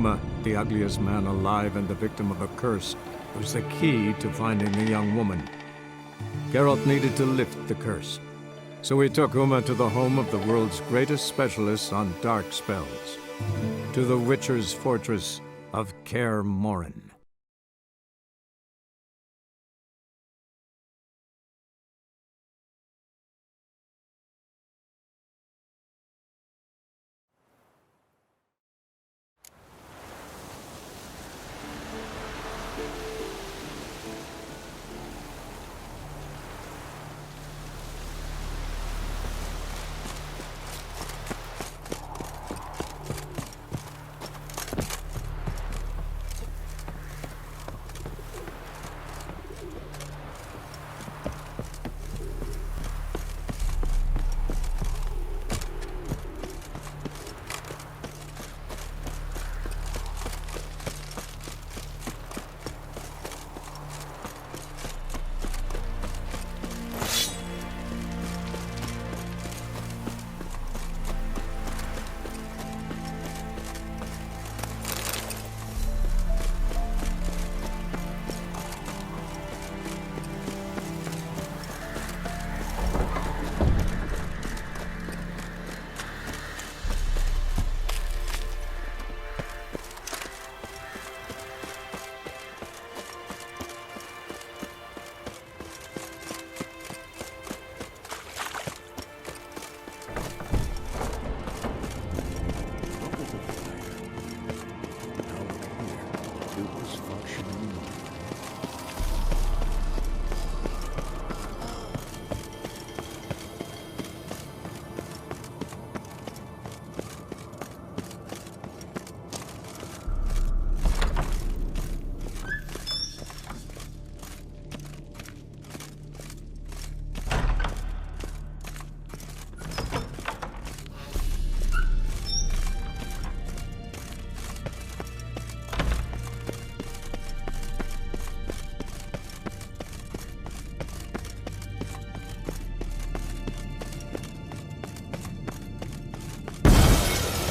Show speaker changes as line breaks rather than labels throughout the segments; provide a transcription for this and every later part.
The ugliest man alive and the victim of a curse, was the key to finding the young woman. Geralt needed to lift the curse, so he took Uma to the home of the world's greatest specialist on dark spells, to the Witcher's fortress of Kaer Morhen.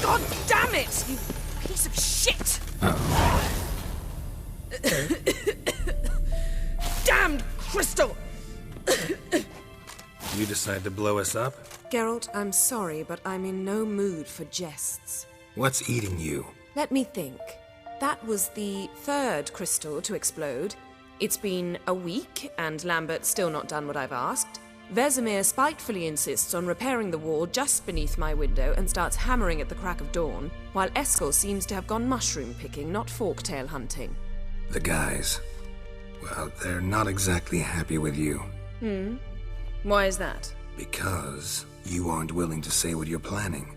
God damn it, you piece of shit! Damned crystal!
You decide to blow us up?
Geralt, I'm sorry, but I'm in no mood for jests.
What's eating you?
Let me think. That was the third crystal to explode. It's been a week, and Lambert's still not done what I've asked. Vesemir spitefully insists on repairing the wall just beneath my window and starts hammering at the crack of dawn, while Eskel seems to have gone mushroom picking, not forktail hunting.
The guys. Well, they're not exactly happy with you.
Why is that?
Because you aren't willing to say what you're planning.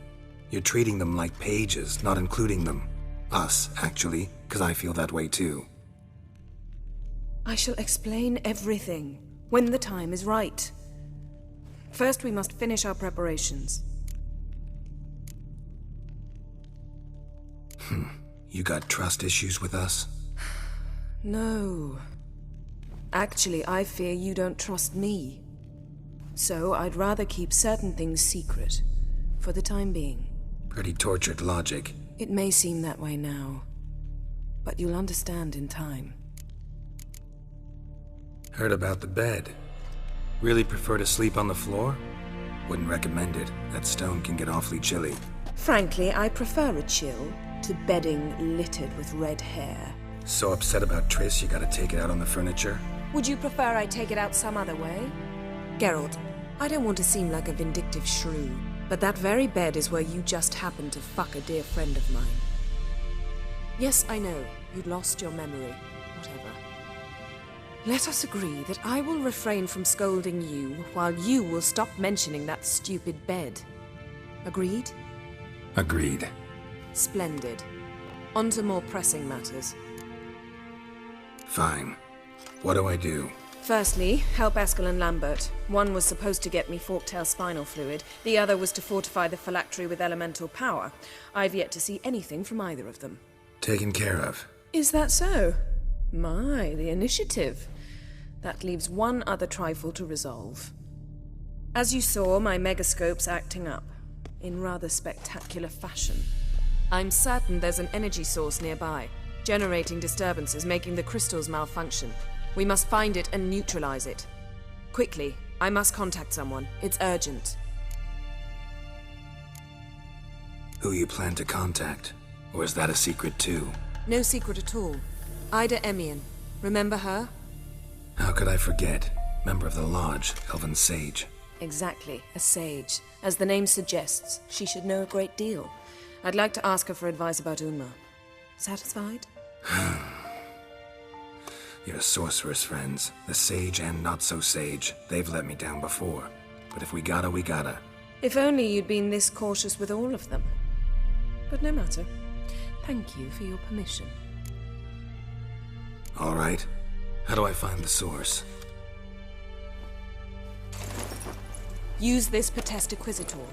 You're treating them like pages, not including them. Us, actually, because I feel that way too.
I shall explain everything when the time is right. First, we must finish our preparations.
You got trust issues with us?
No. Actually, I fear you don't trust me. So I'd rather keep certain things secret, for the time being.
Pretty tortured logic.
It may seem that way now, but you'll understand in time.
Heard about the bed. Really prefer to sleep on the floor? Wouldn't recommend it. That stone can get awfully chilly.
Frankly, I prefer a chill to bedding littered with red hair.
So upset about Triss you gotta take it out on the furniture?
Would you prefer I take it out some other way? Geralt, I don't want to seem like a vindictive shrew, but that very bed is where you just happened to fuck a dear friend of mine. Yes, I know, you'd lost your memory. Whatever. Let us agree that I will refrain from scolding you, while you will stop mentioning that stupid bed. Agreed?
Agreed.
Splendid. On to more pressing matters.
Fine. What do I do?
Firstly, help Eskel and Lambert. One was supposed to get me forktail spinal fluid, the other was to fortify the phylactery with elemental power. I've yet to see anything from either of them.
Taken care of.
Is that so? My, the initiative. That leaves one other trifle to resolve. As you saw, my megascope's acting up, in rather spectacular fashion. I'm certain there's an energy source nearby, generating disturbances, making the crystals malfunction. We must find it and neutralize it. Quickly, I must contact someone. It's urgent.
Who you plan to contact? Or is that a secret too?
No secret at all. Ida Emian. Remember her?
How could I forget? Member of the Lodge, Elven Sage.
Exactly, a sage. As the name suggests, she should know a great deal. I'd like to ask her for advice about Unma. Satisfied?
Your sorceress friends, the sage and not so sage, they've let me down before. But if we gotta, we gotta.
If only you'd been this cautious with all of them. But no matter. Thank you for your permission.
All right. How do I find the source?
Use this Potesta Quisitor.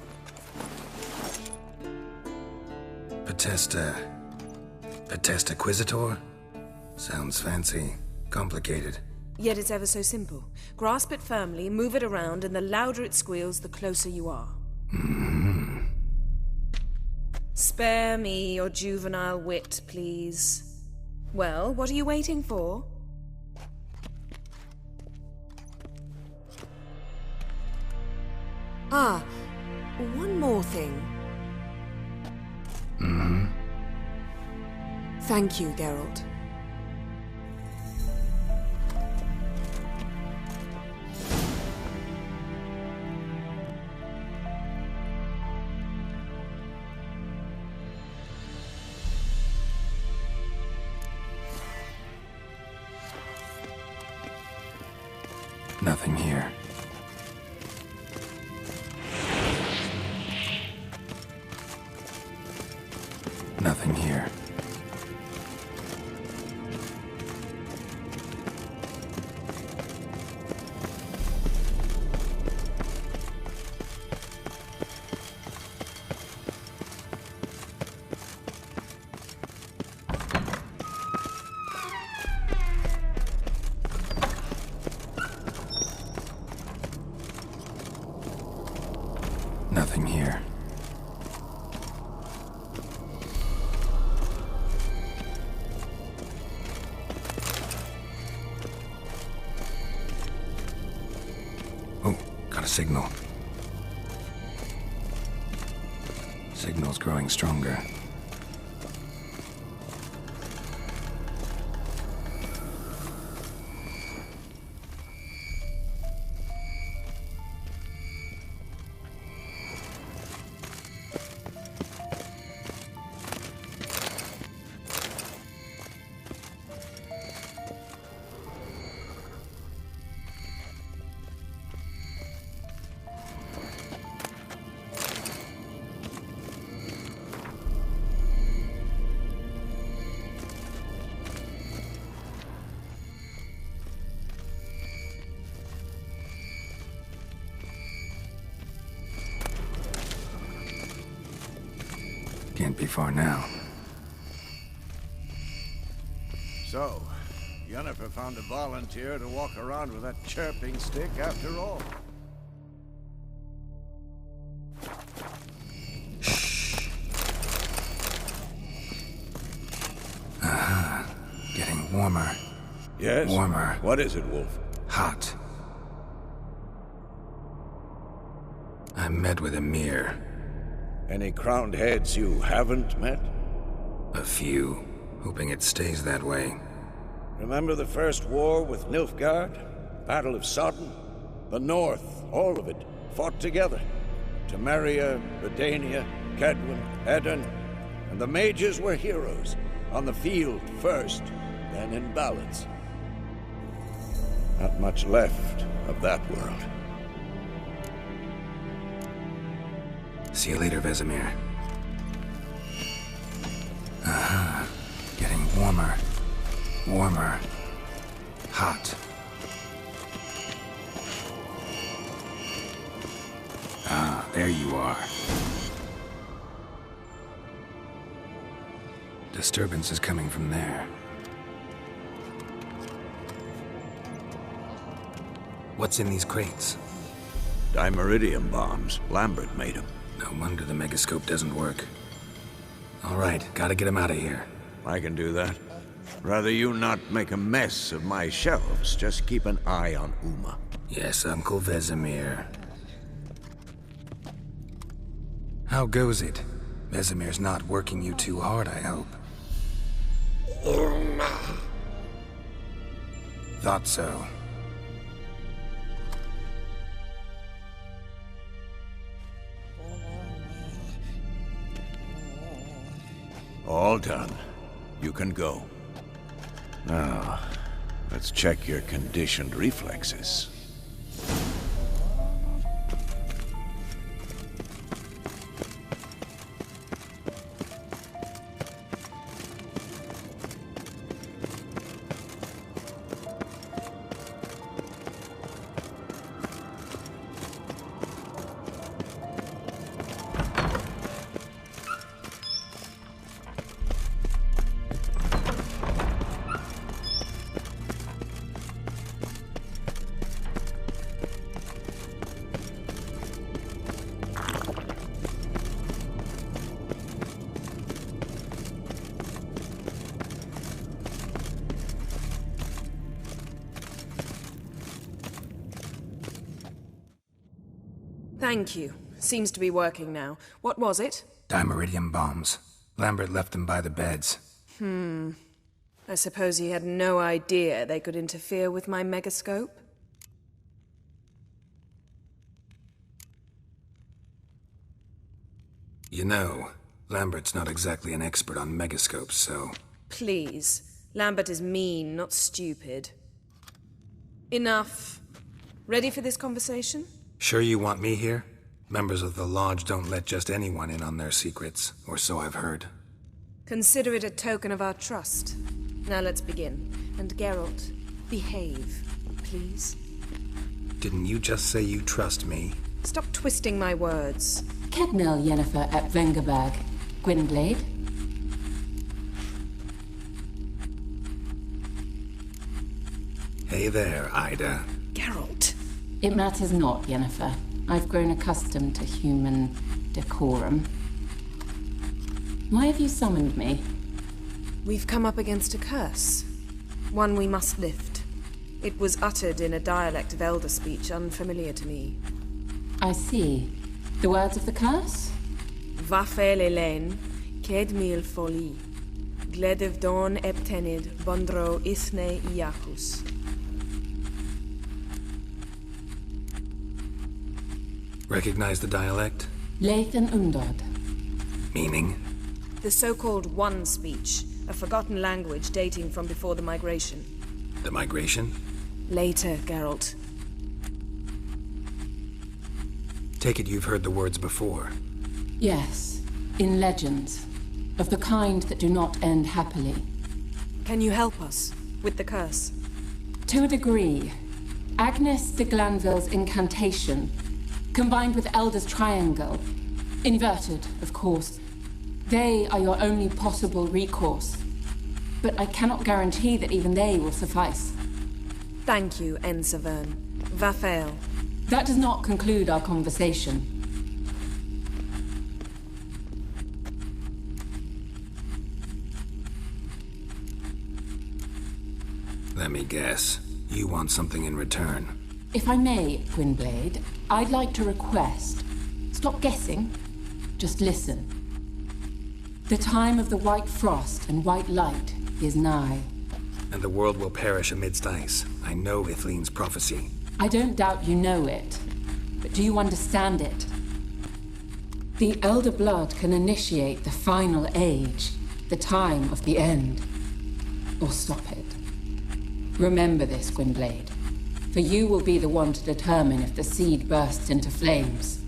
Potesta Quisitor? Sounds fancy. Complicated.
Yet it's ever so simple. Grasp it firmly, move it around, and the louder it squeals, the closer you are. Spare me your juvenile wit, please. Well, what are you waiting for? Ah, one more thing. Thank you, Geralt.
Nothing here. Nothing here. Nothing here. Oh, got a signal. Signal's growing stronger. Can't be far now.
So, Yennefer found a volunteer to walk around with that chirping stick after all.
Getting warmer.
Yes?
Warmer.
What is it, Wolf?
Hot. I met with Emhyr.
Any crowned heads you haven't met?
A few. Hoping it stays that way.
Remember the first war with Nilfgaard? Battle of Sodden? The North, all of it, fought together. Temeria, Redania, Kedwen, Edirn, and the mages were heroes. On the field first, then in ballads. Not much left of that world.
See you later, Vesemir. Getting warmer. Warmer. Hot. Ah, there you are. Disturbance is coming from there. What's in these crates?
Dimeridium bombs. Lambert made them.
No wonder the megascope doesn't work. All right, gotta get him out of here.
I can do that. Rather you not make a mess of my shelves, just keep an eye on Uma.
Yes, Uncle Vesemir. How goes it? Vesemir's not working you too hard, I hope. Thought so.
All done. You can go. Now, let's check your conditioned reflexes.
Thank you. Seems to be working now. What was it?
Dimeridium bombs. Lambert left them by the beds.
I suppose he had no idea they could interfere with my megascope?
You know, Lambert's not exactly an expert on megascopes, so...
Please. Lambert is mean, not stupid. Enough. Ready for this conversation?
Sure you want me here? Members of the Lodge don't let just anyone in on their secrets, or so I've heard.
Consider it a token of our trust. Now let's begin. And Geralt, behave, please.
Didn't you just say you trust me?
Stop twisting my words.
Kedmil Yennefer at Vengerberg. Gwynblade?
Hey there, Ida.
Geralt.
It matters not, Yennefer. I've grown accustomed to human decorum. Why have you summoned me?
We've come up against a curse. One we must lift. It was uttered in a dialect of Elder speech unfamiliar to me.
I see. The words of the curse?
Vafel Elaine, Kedmil Foli, Gledev Don Eptenid, Bondro Isne Iakus.
Recognize the dialect?
Leith and Undod.
Meaning?
The so-called One speech, a forgotten language dating from before the migration.
The migration?
Later, Geralt.
Take it you've heard the words before.
Yes, in legends. Of the kind that do not end happily.
Can you help us with the curse?
To a degree. Agnes de Glanville's incantation, combined with Elder's triangle, inverted, of course. They are your only possible recourse. But I cannot guarantee that even they will suffice.
Thank you, Ensavern. Vafel.
That does not conclude our conversation.
Let me guess. You want something in return.
If I may, Gwynblade, I'd like to request. Stop guessing. Just listen. The time of the white frost and white light is nigh.
And the world will perish amidst ice. I know Ithleen's prophecy.
I don't doubt you know it. But do you understand it? The Elder Blood can initiate the final age, the time of the end. Or stop it. Remember this, Gwynblade. For you will be the one to determine if the seed bursts into flames.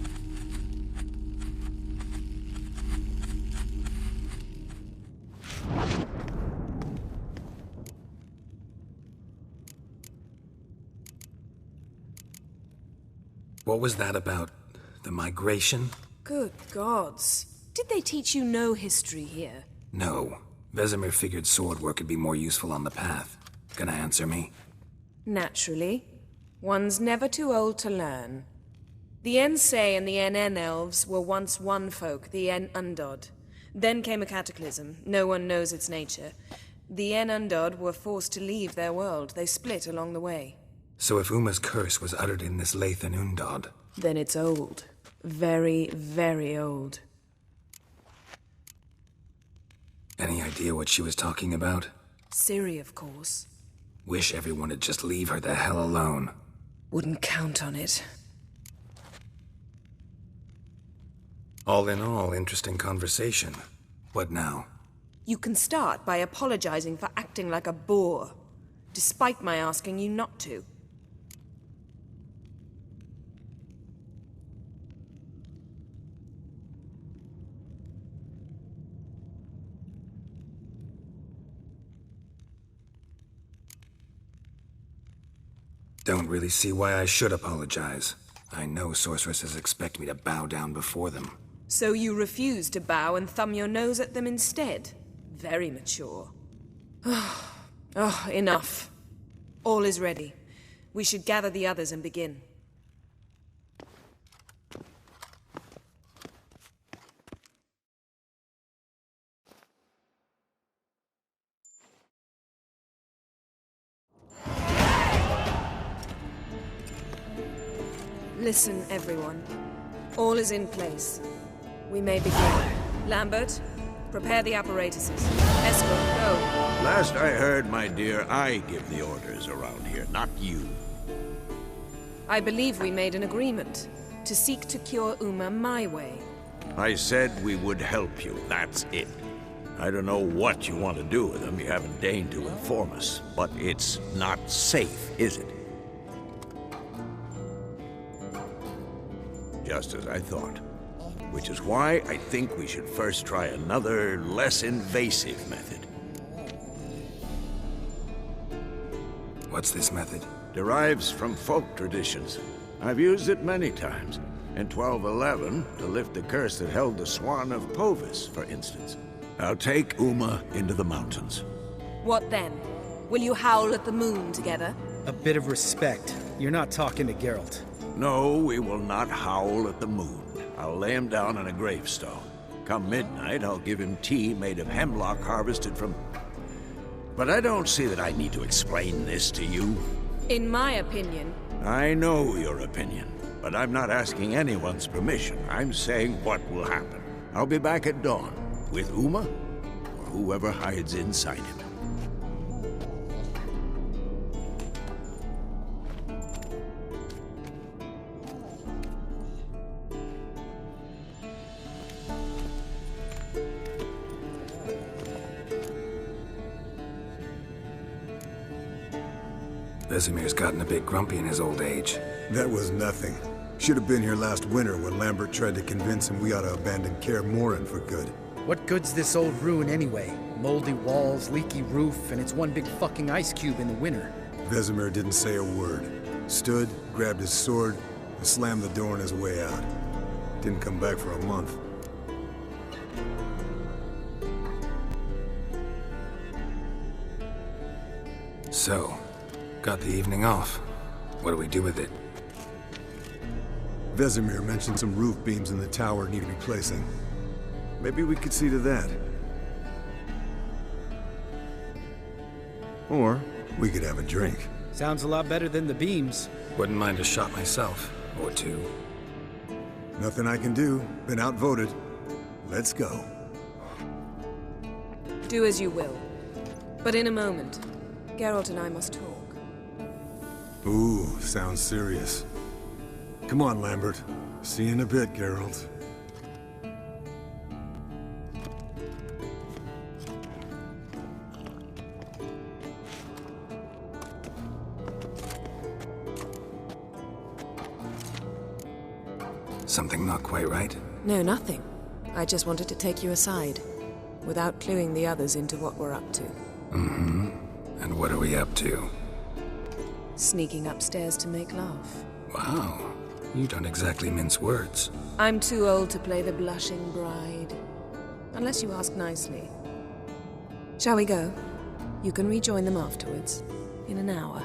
What was that about? The migration?
Good gods. Did they teach you no history here?
No. Vesemir figured sword work would be more useful on the path. Gonna answer me?
Naturally. One's never too old to learn. The Ensei and the NN elves were once one folk, the En Undod. Then came a cataclysm. No one knows its nature. The En Undod were forced to leave their world. They split along the way.
So if Uma's curse was uttered in this Lathan Undod...
Then it's old. Very, very old.
Any idea what she was talking about?
Ciri, of course.
Wish everyone would just leave her the hell alone.
Wouldn't count on it.
All in all, interesting conversation. What now?
You can start by apologizing for acting like a boor, despite my asking you not to.
Don't really see why I should apologize. I know sorceresses expect me to bow down before them.
So you refuse to bow and thumb your nose at them instead? Very mature. Oh, enough. All is ready. We should gather the others and begin. Listen, everyone. All is in place. We may begin. Lambert, prepare the apparatuses. Escort, go.
Last I heard, my dear, I give the orders around here, not you.
I believe we made an agreement to seek to cure Uma my way.
I said we would help you, that's it. I don't know what you want to do with them, you haven't deigned to inform us. But it's not safe, is it? Just as I thought. Which is why I think we should first try another, less invasive method.
What's this method?
Derives from folk traditions. I've used it many times. In 1211, to lift the curse that held the Swan of Povis, for instance. I'll take Uma into the mountains.
What then? Will you howl at the moon together?
A bit of respect. You're not talking to Geralt.
No, we will not howl at the moon. I'll lay him down in a gravestone. Come midnight, I'll give him tea made of hemlock harvested from... But I don't see that I need to explain this to you.
In my opinion...
I know your opinion, but I'm not asking anyone's permission. I'm saying what will happen. I'll be back at dawn, with Uma, or whoever hides inside him.
Vesemir's gotten a bit grumpy in his old age.
That was nothing. Should have been here last winter when Lambert tried to convince him we ought to abandon Kaer Morhen for good.
What good's this old ruin anyway? Moldy walls, leaky roof, and it's one big fucking ice cube in the winter.
Vesemir didn't say a word. Stood, grabbed his sword, and slammed the door on his way out. Didn't come back for a month.
So, got the evening off. What do we do with it?
Vesemir mentioned some roof beams in the tower need replacing. Maybe we could see to that. Or we could have a drink.
Sounds a lot better than the beams.
Wouldn't mind a shot myself, or two.
Nothing I can do. Been outvoted. Let's go.
Do as you will. But in a moment, Geralt and I must talk.
Ooh, sounds serious. Come on, Lambert. See you in a bit, Geralt.
Something not quite right?
No, nothing. I just wanted to take you aside, without cluing the others into what we're up to.
Mm-hmm. And what are we up to?
Sneaking upstairs to make love.
Wow. You don't exactly mince words.
I'm too old to play the blushing bride. Unless you ask nicely. Shall we go? You can rejoin them afterwards. In an hour.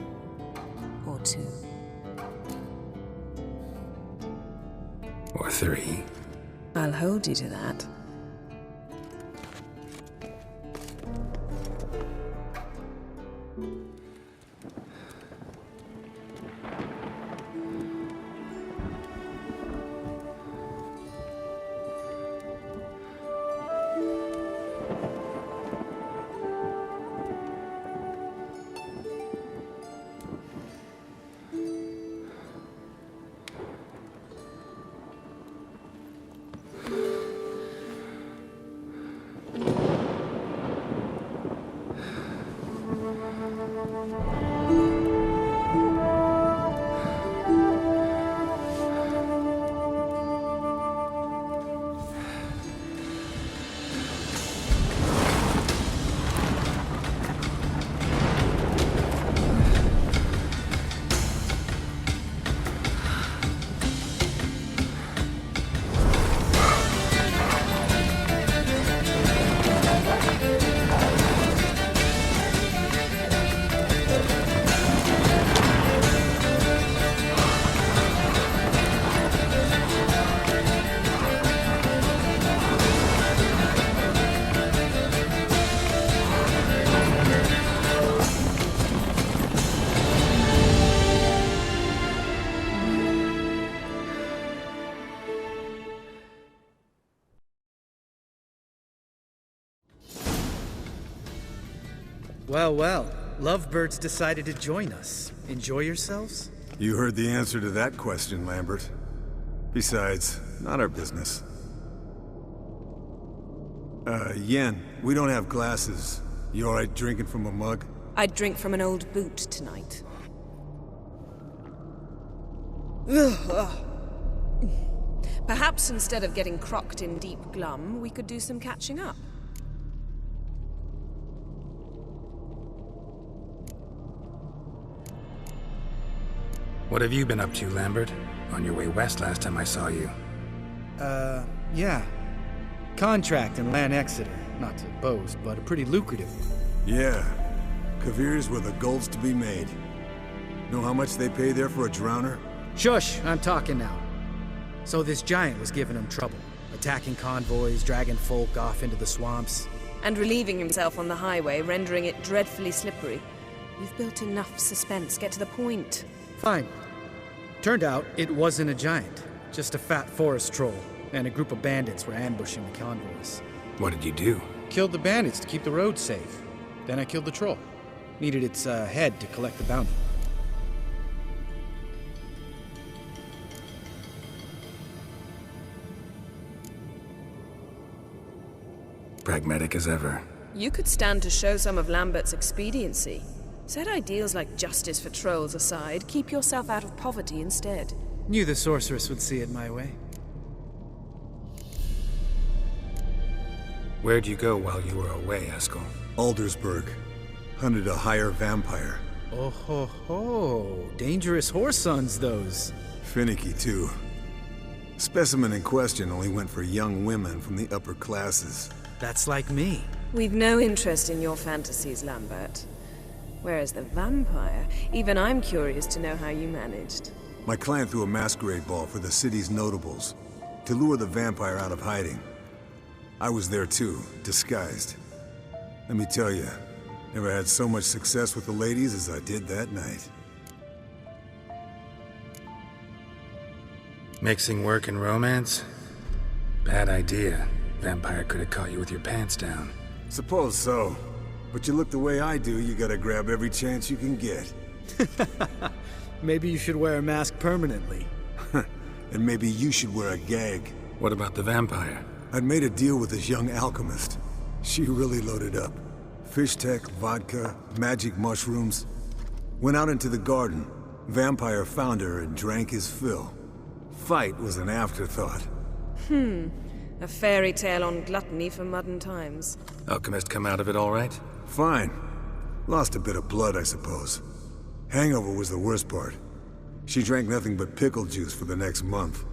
Or two.
Or three.
I'll hold you to that.
Well, well. Lovebirds decided to join us. Enjoy yourselves?
You heard the answer to that question, Lambert. Besides, not our business. Yen, we don't have glasses. You alright drinking from a mug?
I'd drink from an old boot tonight. Perhaps instead of getting crocked in deep glum, we could do some catching up.
What have you been up to, Lambert? On your way west last time I saw you.
Yeah. Contract in Lan Exeter. Not to boast, but a pretty lucrative one.
Yeah. Kavir's where the gold's to be made. Know how much they pay there for a drowner?
Shush! I'm talking now. So this giant was giving him trouble. Attacking convoys, dragging folk off into the swamps.
And relieving himself on the highway, rendering it dreadfully slippery. You've built enough suspense. Get to the point.
Fine. Turned out, it wasn't a giant. Just a fat forest troll. And a group of bandits were ambushing the convoys.
What did you do?
Killed the bandits to keep the roads safe. Then I killed the troll. Needed its head to collect the bounty.
Pragmatic as ever.
You could stand to show some of Lambert's expediency. Set ideals like justice for trolls aside, keep yourself out of poverty instead.
Knew the sorceress would see it my way.
Where'd you go while you were away, Eskel?
Aldersburg. Hunted a higher vampire.
Oh ho ho. Dangerous whoresons, those.
Finicky, too. Specimen in question only went for young women from the upper classes.
That's like me.
We've no interest in your fantasies, Lambert. Whereas the vampire, even I'm curious to know how you managed.
My client threw a masquerade ball for the city's notables, to lure the vampire out of hiding. I was there too, disguised. Let me tell you, never had so much success with the ladies as I did that night.
Mixing work and romance? Bad idea. Vampire could have caught you with your pants down.
Suppose so. But you look the way I do, you gotta grab every chance you can get.
Maybe you should wear a mask permanently.
And maybe you should wear a gag.
What about the vampire?
I'd made a deal with this young alchemist. She really loaded up. Fish tech, vodka, magic mushrooms. Went out into the garden. Vampire found her and drank his fill. Fight was an afterthought.
A fairy tale on gluttony for modern times.
Alchemist come out of it all right?
Fine. Lost a bit of blood, I suppose. Hangover was the worst part. She drank nothing but pickle juice for the next month.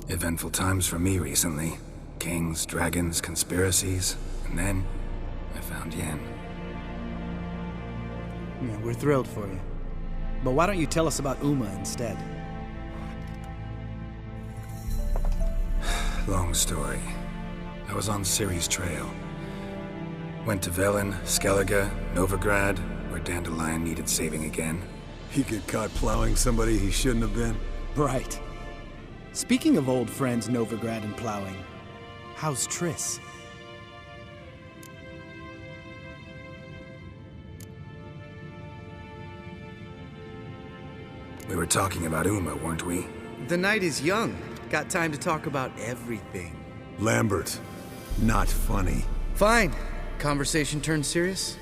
Eventful times for me recently. Kings, dragons, conspiracies, and then I found Yen.
Yeah, we're thrilled for you. But why don't you tell us about Uma instead?
Long story. I was on Ciri's trail. Went to Velen, Skellige, Novigrad, where Dandelion needed saving again.
He get caught plowing somebody he shouldn't have been?
Right. Speaking of old friends Novigrad and plowing, how's Triss?
We were talking about Uma, weren't we?
The night is young. Got time to talk about everything.
Lambert, not funny.
Fine. Conversation turned serious?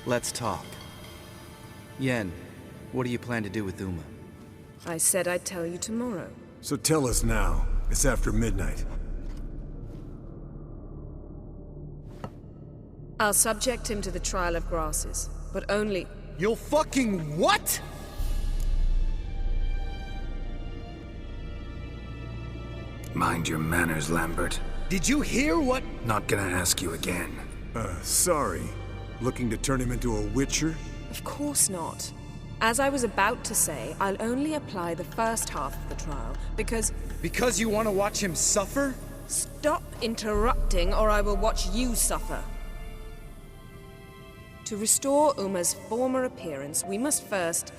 Let's talk. Yen, what do you plan to do with Uma?
I said I'd tell you tomorrow.
So tell us now. It's after midnight.
I'll subject him to the trial of grasses, but only...
You'll fucking what?
Mind your manners, Lambert.
Did you hear what?
Not gonna ask you again.
Sorry. Looking to turn him into a witcher?
Of course not. As I was about to say, I'll only apply the first half of the trial, because...
Because you want to watch him suffer?
Stop interrupting, or I will watch you suffer. To restore Uma's former appearance, we must first...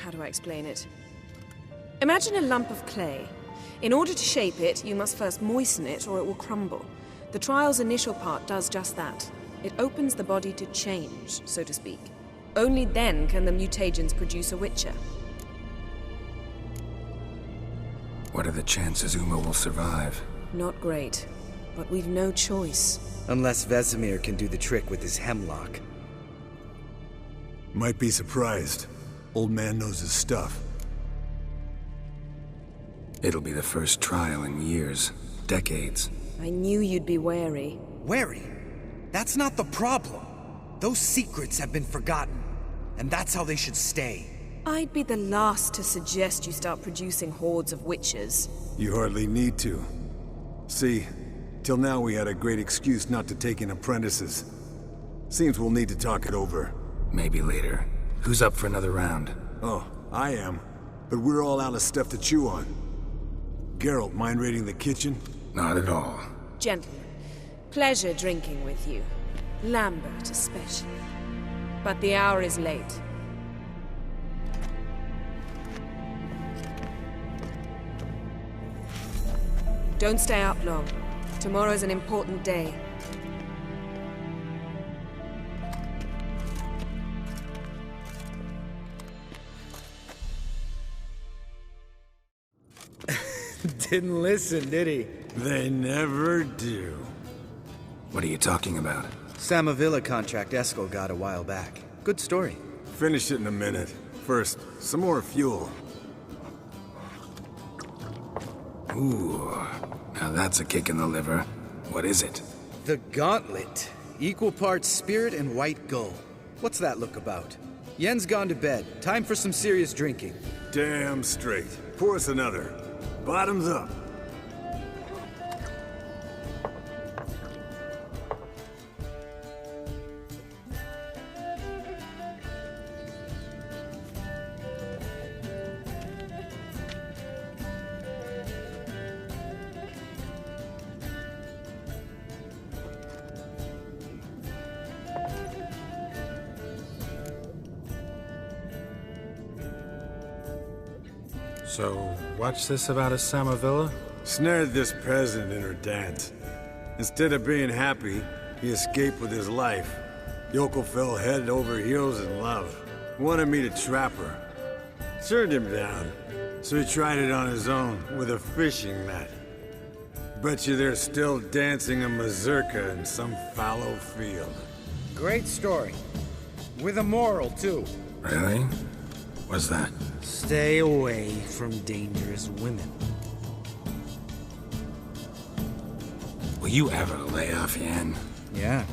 How do I explain it? Imagine a lump of clay. In order to shape it, you must first moisten it, or it will crumble. The trial's initial part does just that. It opens the body to change, so to speak. Only then can the mutagens produce a Witcher.
What are the chances Uma will survive?
Not great, but we've no choice.
Unless Vesemir can do the trick with his hemlock.
Might be surprised. Old man knows his stuff.
It'll be the first trial in years. Decades.
I knew you'd be wary.
Wary? That's not the problem. Those secrets have been forgotten, and that's how they should stay.
I'd be the last to suggest you start producing hordes of witches.
You hardly need to. See, till now we had a great excuse not to take in apprentices. Seems we'll need to talk it over.
Maybe later. Who's up for another round?
Oh, I am. But we're all out of stuff to chew on. Geralt, mind raiding the kitchen?
Not at all.
Gentlemen, pleasure drinking with you. Lambert especially. But the hour is late. Don't stay up long. Tomorrow's an important day.
Didn't listen, did he?
They never do.
What are you talking about?
Samavilla contract Eskel got a while back. Good story.
Finish it in a minute. First, some more fuel.
Ooh, now that's a kick in the liver. What is it?
The Gauntlet. Equal parts spirit and white gull. What's that look about? Yen's gone to bed. Time for some serious drinking.
Damn straight. Pour us another. Bottoms up.
So, what's this about a Samavilla?
Snared this peasant in her dance. Instead of being happy, he escaped with his life. Yoko fell head over heels in love. Wanted me to trap her. Turned him down, so he tried it on his own with a fishing net. Bet you they're still dancing a mazurka in some fallow field.
Great story. With a moral, too.
Really? What's that?
Stay away from dangerous women.
Will you ever lay off, Yen?
Yeah,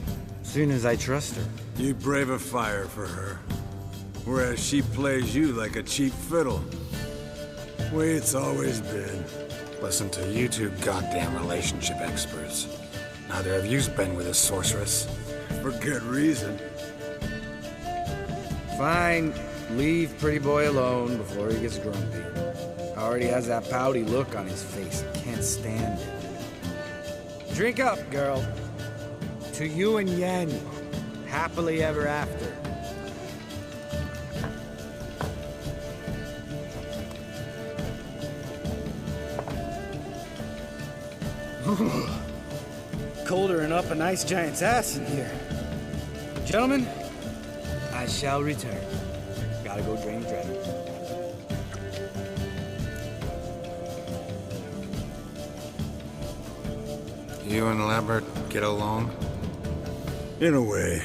soon as I trust her.
You brave a fire for her, whereas she plays you like a cheap fiddle. Way it's always been.
Listen to you two goddamn relationship experts. Neither of you's been with a sorceress.
For good reason.
Fine. Leave pretty boy alone before he gets grumpy. Already has that pouty look on his face. Can't stand it. Drink up, girl. To you and Yen. Happily ever after. Colder and up a nice giant's ass in here. Gentlemen, I shall return. Gotta go drain the dragon.
You and Lambert get along?
In a way.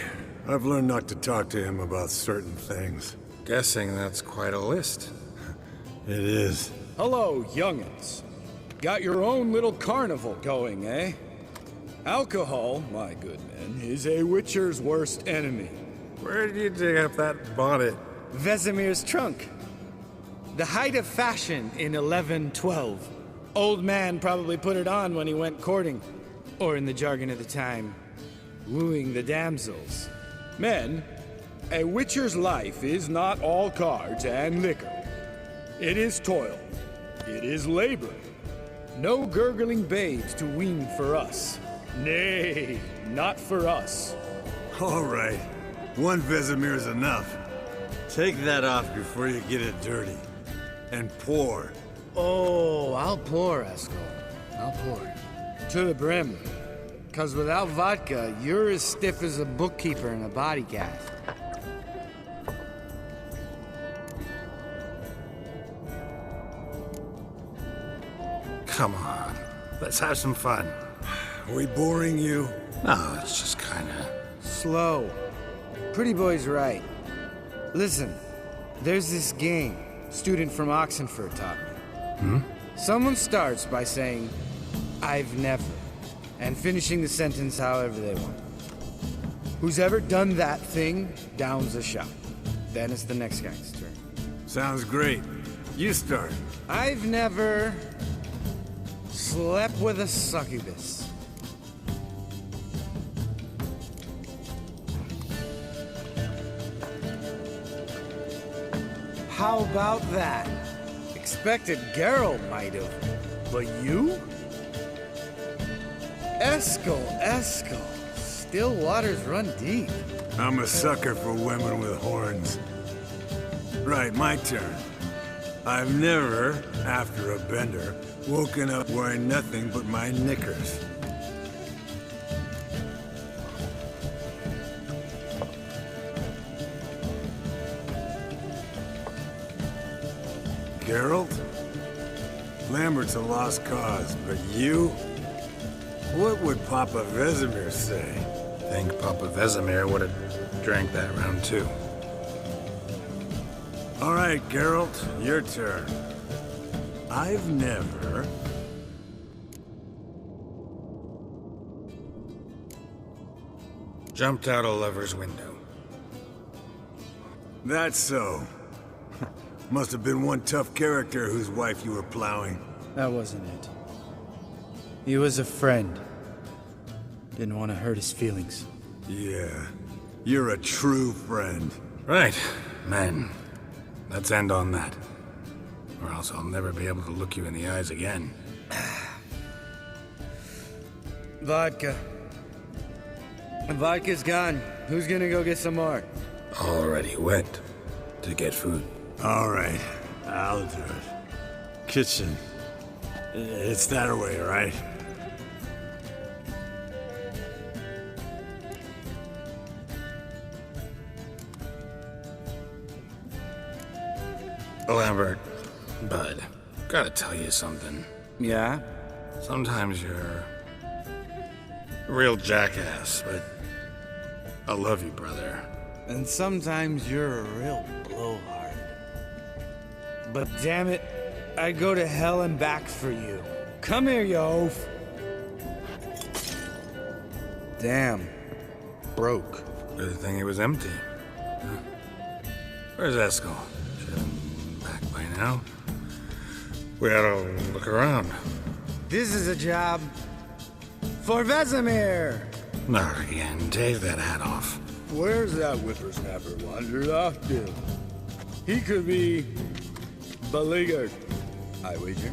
I've learned not to talk to him about certain things.
Guessing that's quite a list.
It is.
Hello, young'uns. Got your own little carnival going, eh? Alcohol, my good men, is a witcher's worst enemy.
Where did you dig up that bonnet?
Vesemir's trunk. The height of fashion in 1112. Old man probably put it on when he went courting. Or in the jargon of the time, wooing the damsels. Men, a witcher's life is not all cards and liquor. It is toil. It is labor. No gurgling babes to wean for us. Nay, not for us.
All right. One Vesemir is enough. Take that off before you get it dirty. And pour.
Oh, I'll pour, Eskel. I'll pour. To the brim. 'Cause without vodka, you're as stiff as a bookkeeper in a body cast.
Come on, let's have some fun.
Are we boring you?
No, it's just kinda...
Slow. Pretty boy's right. Listen, there's this game student from Oxenford taught me. Someone starts by saying, I've never, and finishing the sentence however they want. Who's ever done that thing downs a shot. Then it's the next guy's turn.
Sounds great. You start.
I've never slept with a succubus. How about that? Expected Geralt might have, but you? Eskel. Still waters run deep.
I'm a sucker for women with horns. Right, my turn. I've never, after a bender, woken up wearing nothing but my knickers. Geralt? Lambert's a lost cause, but you? What would Papa Vesemir say?
Think Papa Vesemir would have drank that round too.
All right, Geralt, your turn. I've never...
Jumped out a lover's window.
That's so. Must have been one tough character whose wife you were plowing.
That wasn't it. He was a friend. Didn't want to hurt his feelings.
Yeah, you're a true friend.
Right, men. Let's end on that. Or else I'll never be able to look you in the eyes again.
Vodka. Vodka's gone. Who's gonna go get some more?
Already went to get food.
All right, I'll do it. Kitchen. It's that way, right?
Lambert, bud, gotta tell you something.
Yeah?
Sometimes you're a real jackass, but I love you, brother.
And sometimes you're a real blowhard. But damn it, I'd go to hell and back for you. Come here, you oaf. Damn. Broke.
Good thing it was empty. Huh. Where's Eskel? Should have been back by now. We ought to look around.
This is a job for Vesemir.
Not again. Take that hat off.
Where's that whippersnapper wandered off to? He could be beleaguered.
I wager.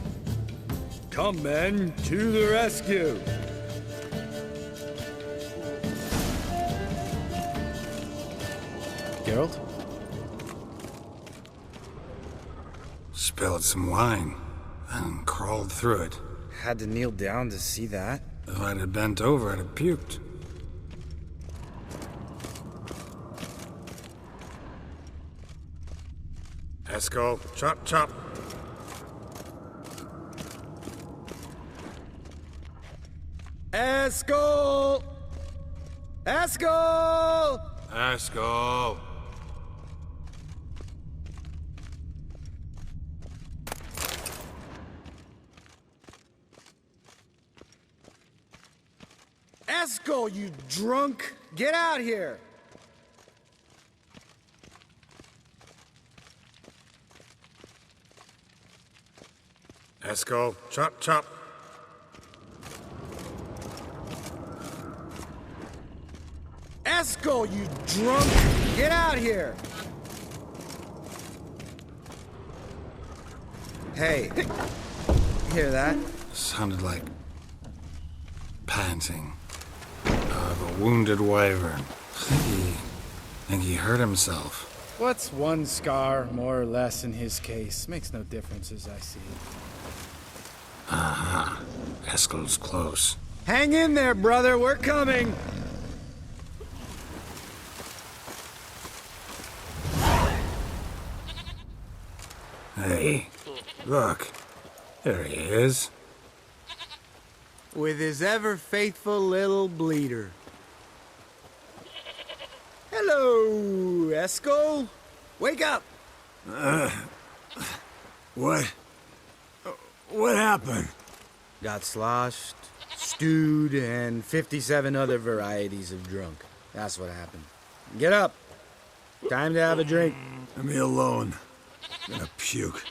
Come, men, to the rescue! Geralt?
Spilled some wine and crawled through it.
Had to kneel down to see that.
If I'd have bent over, I'd have puked. Eskel, chop, chop.
Eskel! Eskel!
Eskel!
Eskel, you drunk! Get out here!
Eskel, chop, chop.
Eskel, you drunk! Get out here! Hey, hear that?
Sounded like panting of a wounded wyvern. Think he hurt himself.
What's one scar, more or less, in his case? Makes no difference as I see it.
Aha. Eskel's close.
Hang in there, brother, we're coming!
Hey, look. There he is.
With his ever-faithful little bleeder. Hello, Eskel. Wake up!
What? What happened?
Got sloshed, stewed, and 57 other varieties of drunk. That's what happened. Get up. Time to have a drink.
Leave me alone. I'm gonna puke.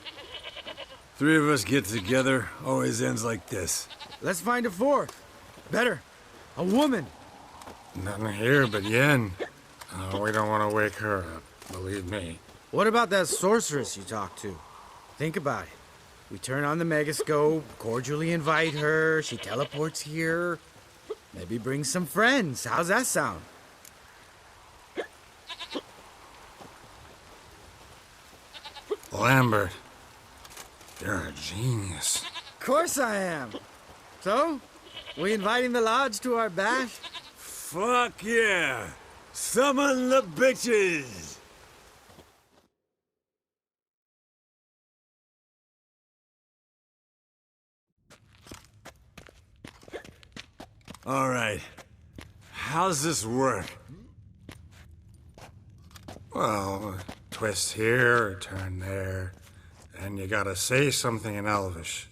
Three of us get together, always ends like this.
Let's find a fourth. Better. A woman.
Nothing here but Yen. Oh, we don't want to wake her up, believe me.
What about that sorceress you talked to? Think about it. We turn on the megascope, cordially invite her, she teleports here. Maybe bring some friends. How's that sound?
Lambert, you're a genius.
Of course I am. So, we inviting the lodge to our bash?
Fuck yeah! Summon the bitches! All right. How's this work?
Well, twist here, turn there, and you gotta say something in Elvish.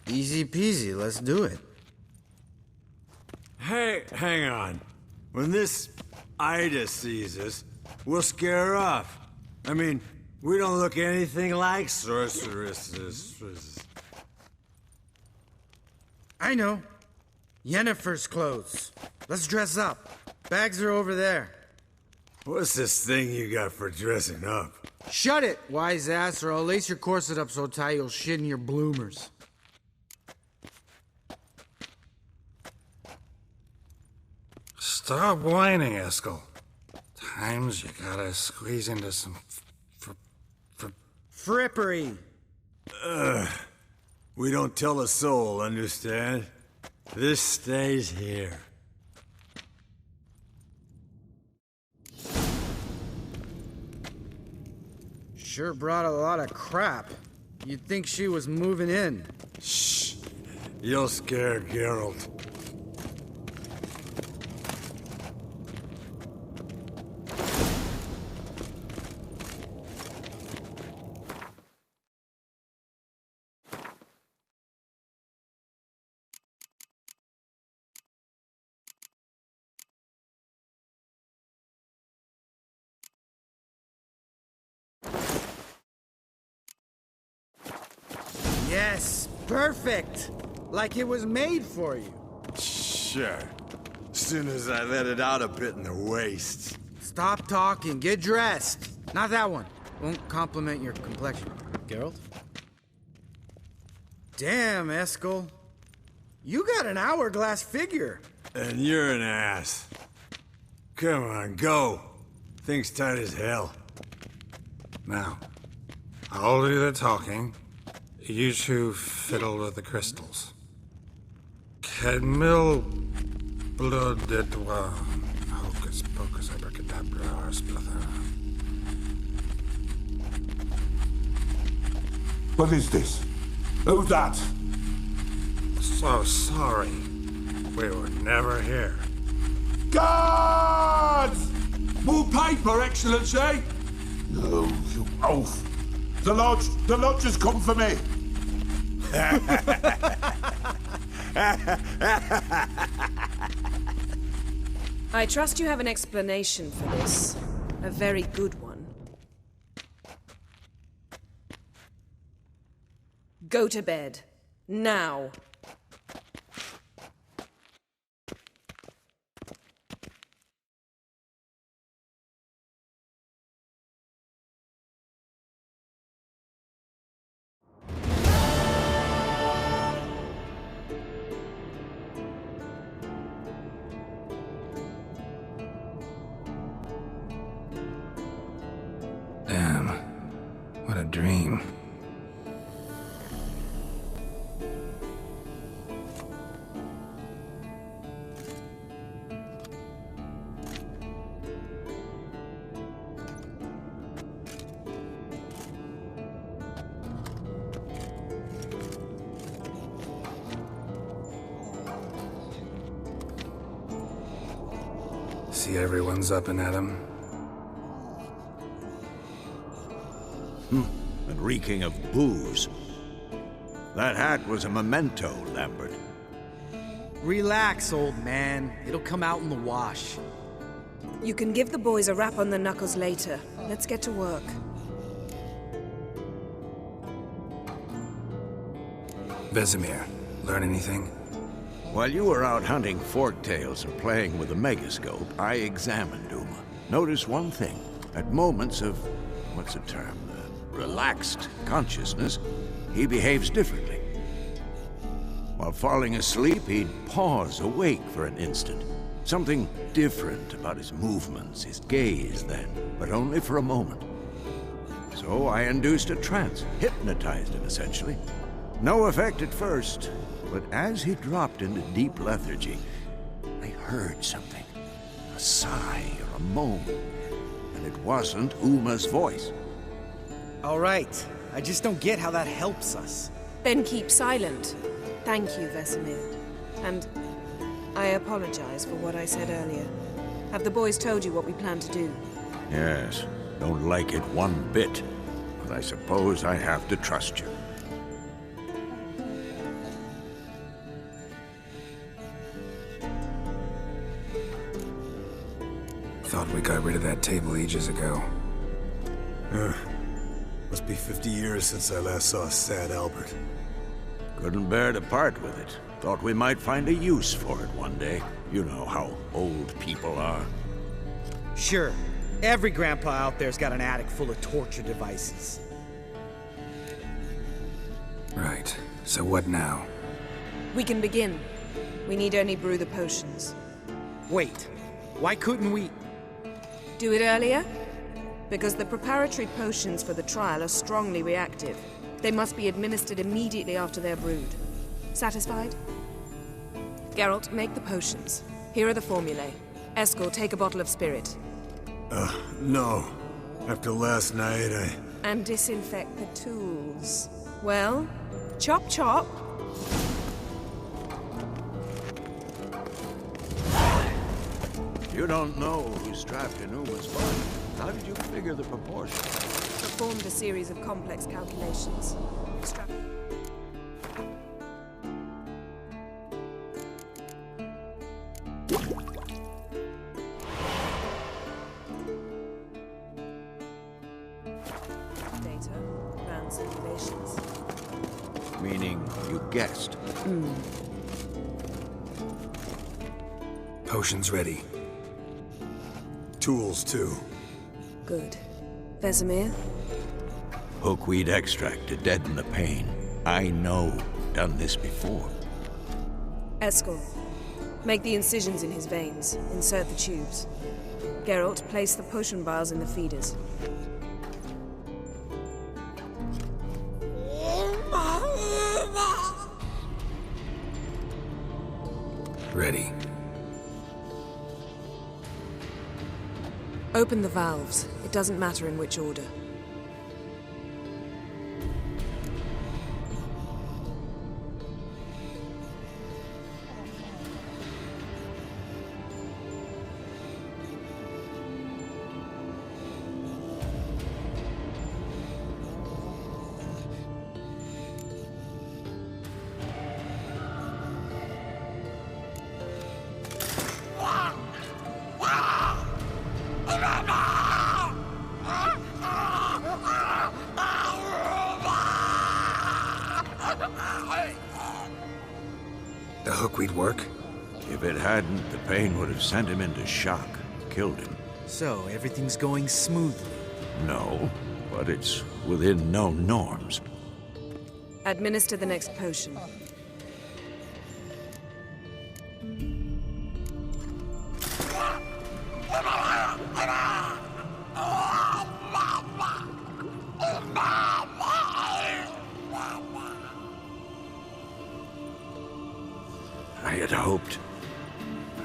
Easy peasy, let's do it.
Hey, hang on. When this Ida sees us, we'll scare her off. I mean, we don't look anything like sorceresses.
I know. Yennefer's clothes. Let's dress up. Bags are over there.
What's this thing you got for dressing up?
Shut it, wise ass, or I'll lace your corset up so tight you'll shit in your bloomers.
Stop whining, Eskel. Times you gotta squeeze into some
Frippery.
We don't tell a soul, understand? This stays here.
Sure brought a lot of crap. You'd think she was moving in.
Shh. You'll scare Geralt.
Yes, perfect. Like it was made for you.
Sure. Soon as I let it out a bit in the waist.
Stop talking, get dressed. Not that one. Won't compliment your complexion. Geralt? Damn, Eskel. You got an hourglass figure.
And you're an ass. Come on, go. Thing's tight as hell.
Now, I'll do the talking. You two fiddle with the crystals. Cadmil blood de doigt. Hocus pocus abracadabra splather.
What is this? Who's that?
So sorry. We were never here.
Guards! More paper, Excellency! No, you oaf. The lodge has come for me.
I trust you have an explanation for this. A very good one. Go to bed. Now.
Damn. What a dream. See everyone's up and at 'em.
And reeking of booze. That hat was a memento, Lambert.
Relax, old man. It'll come out in the wash.
You can give the boys a rap on the knuckles later. Let's get to work.
Vesemir, learn anything?
While you were out hunting forktails or playing with the megascope, I examined Uma. Notice one thing. At moments of, what's the term, relaxed consciousness, he behaves differently. While falling asleep, he'd pause awake for an instant. Something different about his movements, his gaze then, but only for a moment. So I induced a trance, hypnotized him essentially. No effect at first, but as he dropped into deep lethargy, I heard something. A sigh or a moan. And it wasn't Uma's voice.
All right. I just don't get how that helps us.
Then keep silent. Thank you, Vesemir. And I apologize for what I said earlier. Have the boys told you what we plan to do?
Yes, don't like it one bit. But I suppose I have to trust you.
Thought we got rid of that table ages ago.
Must be 50 years since I last saw sad Albert.
Couldn't bear to part with it. Thought we might find a use for it one day. You know how old people are.
Sure. Every grandpa out there's got an attic full of torture devices.
Right. So what now?
We can begin. We need only brew the potions.
Wait. Why couldn't we...
Do it earlier? Because the preparatory potions for the trial are strongly reactive. They must be administered immediately after they're brewed. Satisfied? Geralt, make the potions. Here are the formulae. Eskel, take a bottle of spirit.
No. After last night,
And disinfect the tools. Well, chop chop.
You don't know who's trapped in Uma's body. How did you figure the proportion?
Performed a series of complex calculations. Data, round simulations.
Meaning you guessed.
Potions ready.
tools too.
Good. Vesemir?
Hookweed extract to deaden the pain. I know done this before.
Eskel, make the incisions in his veins. Insert the tubes. Geralt, place the potion vials in the feeders.
Ready.
Open the valves. It doesn't matter in which order.
The hookweed work?
If it hadn't, the pain would have sent him into shock, killed him.
So, everything's going smoothly.
No, but it's within known norms.
Administer the next potion.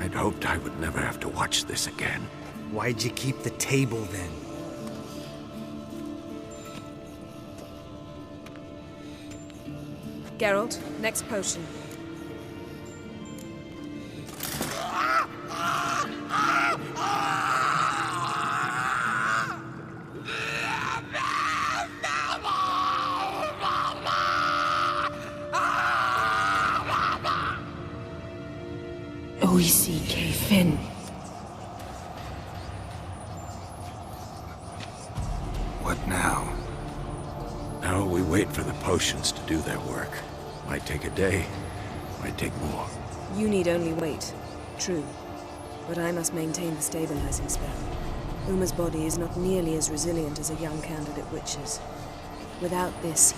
I'd hoped I would never have to watch this again.
Why'd you keep the table then?
Geralt, next potion. O-E-C-K, Finn.
What now?
Now we wait for the potions to do their work. Might take a day, might take more.
You need only wait. True. But I must maintain the stabilizing spell. Uma's body is not nearly as resilient as a young candidate witch's. Without this,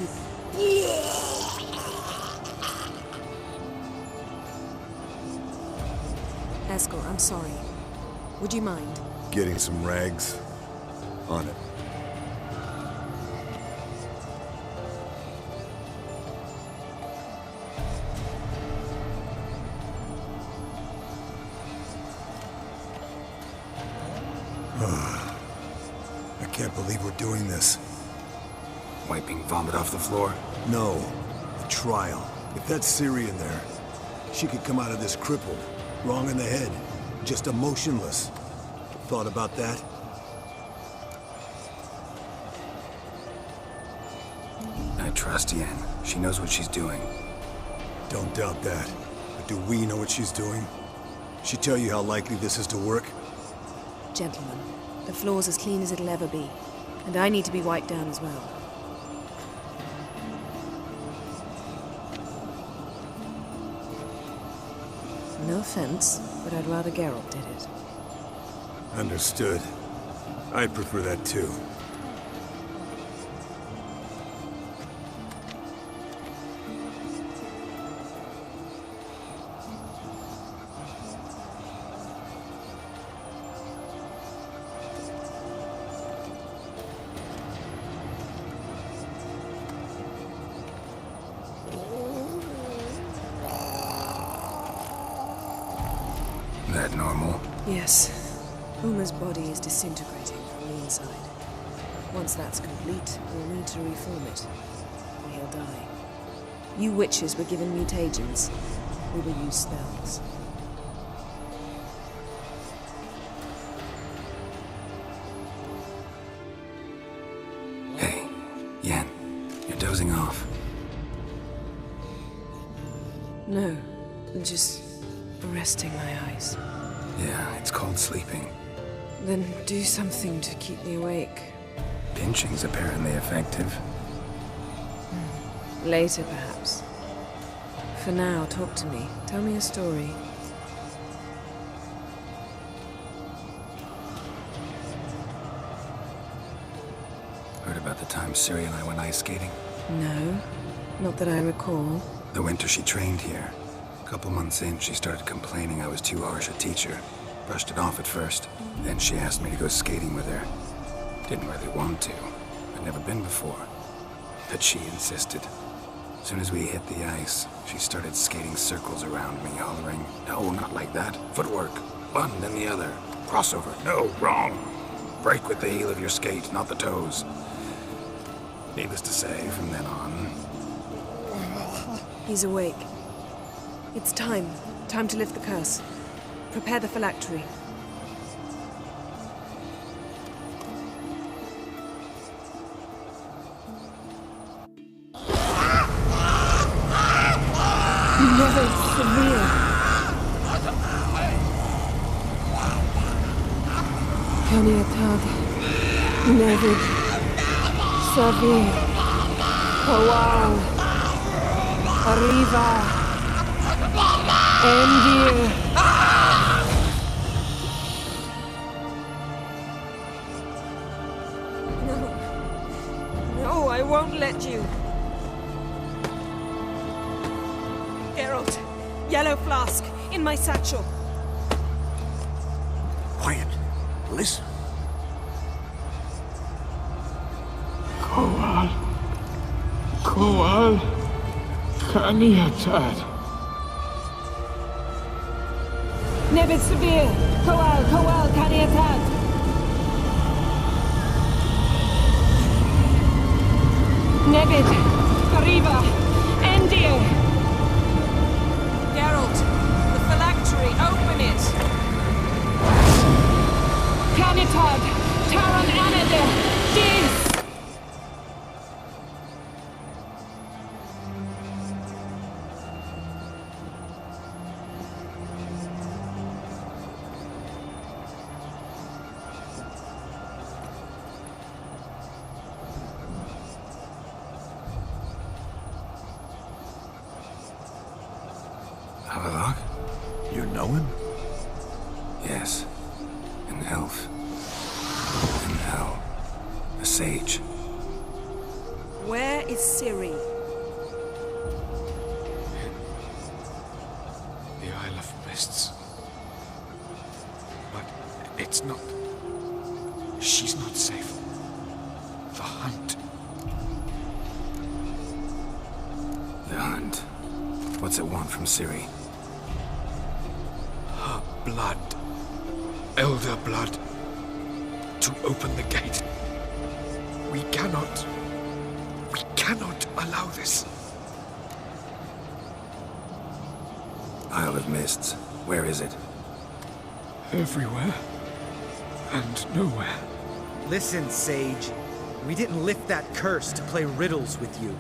he... Eskel, I'm sorry. Would you mind?
Getting some rags? On it. I can't believe we're doing this.
Wiping vomit off the floor?
No. The trial. If that's Ciri in there, she could come out of this crippled. Wrong in the head. Just emotionless. Thought about that?
I trust Yen. She knows what she's doing.
Don't doubt that. But do we know what she's doing? She tell you how likely this is to work?
Gentlemen, the floor's as clean as it'll ever be. And I need to be wiped down as well. No offense, but I'd rather Geralt did it.
Understood. I'd prefer that too.
That normal?
Yes. Uma's body is disintegrating from the inside. Once that's complete, we'll need to reform it, or he'll die. You witches were given mutagens. We will use spells.
Hey, Yen, you're dozing off.
No, just resting my eyes.
Yeah, it's called sleeping.
Then do something to keep me awake.
Pinching's apparently effective.
Later, perhaps. For now, talk to me. Tell me a story.
Heard about the time Ciri and I went ice skating?
No, not that I recall.
The winter she trained here. A couple months in, she started complaining I was too harsh a teacher. Brushed it off at first. Then she asked me to go skating with her. Didn't really want to. I'd never been before. But she insisted. As soon as we hit the ice, she started skating circles around me, hollering, "No, not like that. Footwork. One, then the other. Crossover. No, wrong. Break with the heel of your skate, not the toes." Needless to say, from then on...
He's awake. It's time. Time to lift the curse. Prepare the phylactery. Never severe. Kaniatad. Never severe. Kowal. Arriva. Endir. No, I won't let you. Geralt, yellow flask, in my satchel.
Quiet. Listen.
Kowal. Kaniatad.
Nevid Severe. Kowal, Kaniatad. Nevid. Arriva. Endir. Geralt, the phylactery, open it. Kaniatad. Taran Anada. Dis.
Havelock?
You know him?
Yes. An elf. In hell. A sage.
Where is Ciri?
The Isle of Mists. But it's not... She's not safe. The hunt.
The hunt. What's it want from Ciri?
Her blood. Elder blood. To open the gate. We cannot allow this.
Isle of Mists. Where is it?
Everywhere. And nowhere.
Listen, Sage. We didn't lift that curse to play riddles with you.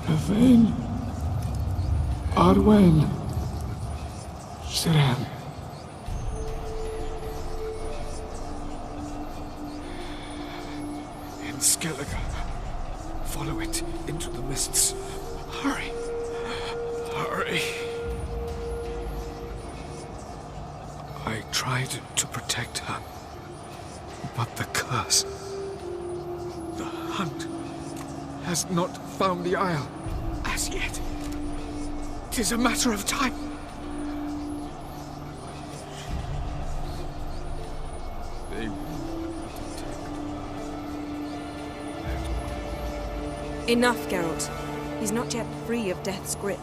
Yvain. Arwen. Siren. In Skellige. Follow it into the mists. Hurry. Hurry. I tried to protect her. But the curse... The hunt has not found the Isle as yet. 'Tis a matter of time. They will detect.
Enough, Geralt. He's not yet free of death's grip.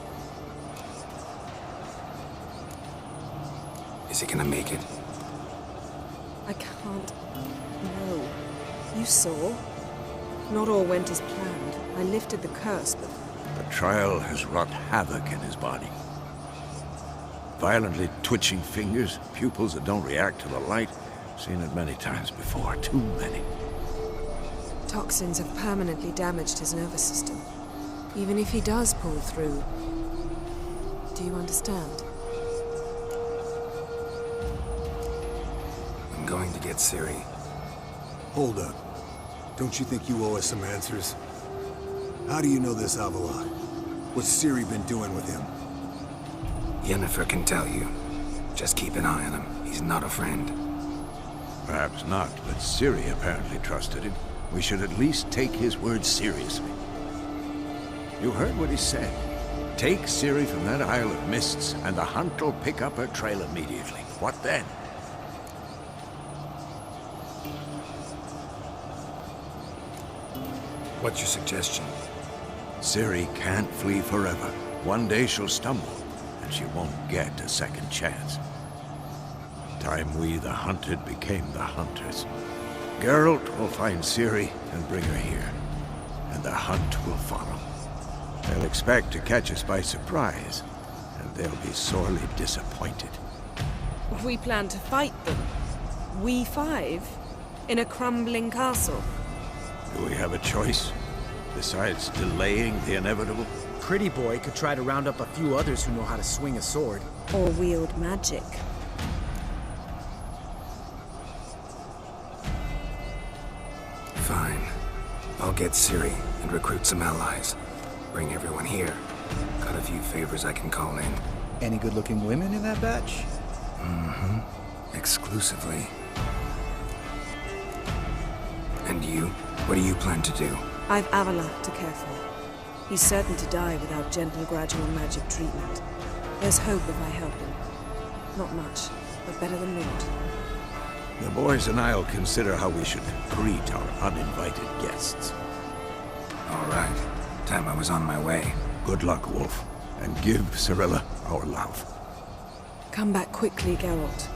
Is he gonna make it?
I can't. No. You saw? Not all went as planned. I lifted the curse, but...
The trial has wrought havoc in his body. Violently twitching fingers, pupils that don't react to the light. Seen it many times before, too many.
Toxins have permanently damaged his nervous system. Even if he does pull through. Do you understand?
I'm going to get Ciri.
Hold up. Don't you think you owe us some answers? How do you know this Havelock? What's Ciri been doing with him?
Yennefer can tell you. Just keep an eye on him. He's not a friend.
Perhaps not, but Ciri apparently trusted him. We should at least take his word seriously.
You heard what he said. Take Ciri from that Isle of Mists, and the Hunt will pick up her trail immediately. What then?
What's your suggestion?
Ciri can't flee forever. One day she'll stumble, and she won't get a second chance. Time we, the hunted, became the hunters. Geralt will find Ciri and bring her here, and the hunt will follow. They'll expect to catch us by surprise, and they'll be sorely disappointed.
We plan to fight them. We five? In a crumbling castle?
Do we have a choice? Besides delaying the inevitable?
Pretty Boy could try to round up a few others who know how to swing a sword.
Or wield magic.
Fine. I'll get Ciri and recruit some allies. Bring everyone here. Got a few favors I can call in.
Any good-looking women in that batch?
Mm-hmm. Exclusively. And you? What do you plan to do?
I've Avallac'h to care for. He's certain to die without gentle, gradual magic treatment. There's hope if I help him. Not much, but better than naught.
The boys and I'll consider how we should greet our uninvited guests.
All right. Time I was on my way.
Good luck, Wolf, and give Cirilla our love.
Come back quickly, Geralt.